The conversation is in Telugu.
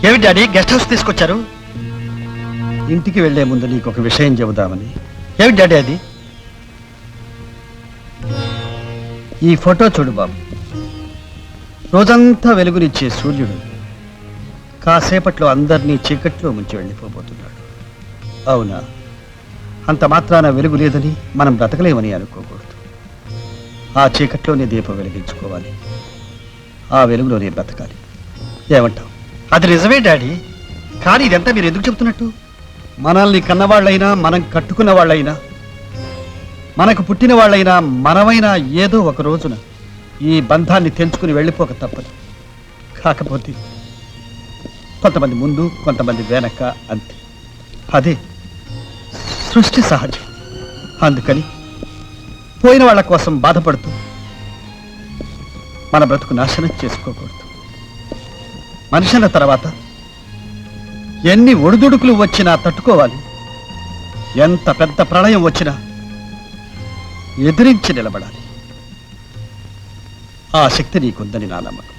ఏమిటి డాడీ గెస్ట్ హౌస్ తీసుకొచ్చారు? ఇంటికి వెళ్లే ముందు నీకు ఒక విషయం చెబుదామని. ఏమిటి డాడీ అది? ఈ ఫోటో చూడు బాబు. రోజంతా వెలుగునిచ్చే సూర్యుడు కాసేపట్లో అందరినీ చీకట్లో ముంచి వెళ్ళిపోబోతున్నాడు. అవునా? అంత మాత్రాన వెలుగు లేదని మనం బ్రతకలేమని అనుకోకూడదు. ఆ చీకట్లోనే దీపం వెలిగించుకోవాలి, ఆ వెలుగులోనే బ్రతకాలి. ఏమంటావు? అది నిజమే డాడీ, కానీ ఇదంతా మీరు ఎందుకు చెప్తున్నట్టు? మనల్ని కన్నవాళ్ళైనా, మనం కట్టుకున్న వాళ్ళైనా, మనకు పుట్టిన వాళ్ళైనా, మనమైనా ఏదో ఒక రోజున ఈ బంధాన్ని తెంచుకుని వెళ్ళిపోక తప్పదు. కాకపోతే కొంతమంది ముందు, కొంతమంది వెనక, అంతే. అదే సృష్టి సహజం. అందుకని పోయిన వాళ్ళ కోసం బాధపడుతూ మన బ్రతుకు నాశనం చేసుకోకూడదు. మనిషిన తర్వాత ఎన్ని ఒడిదుడుకులు వచ్చినా తట్టుకోవాలి. ఎంత పెద్ద ప్రళయం వచ్చినా ఎదిరించి నిలబడాలి. ఆ శక్తి నీకుందని నా నమ్మకం.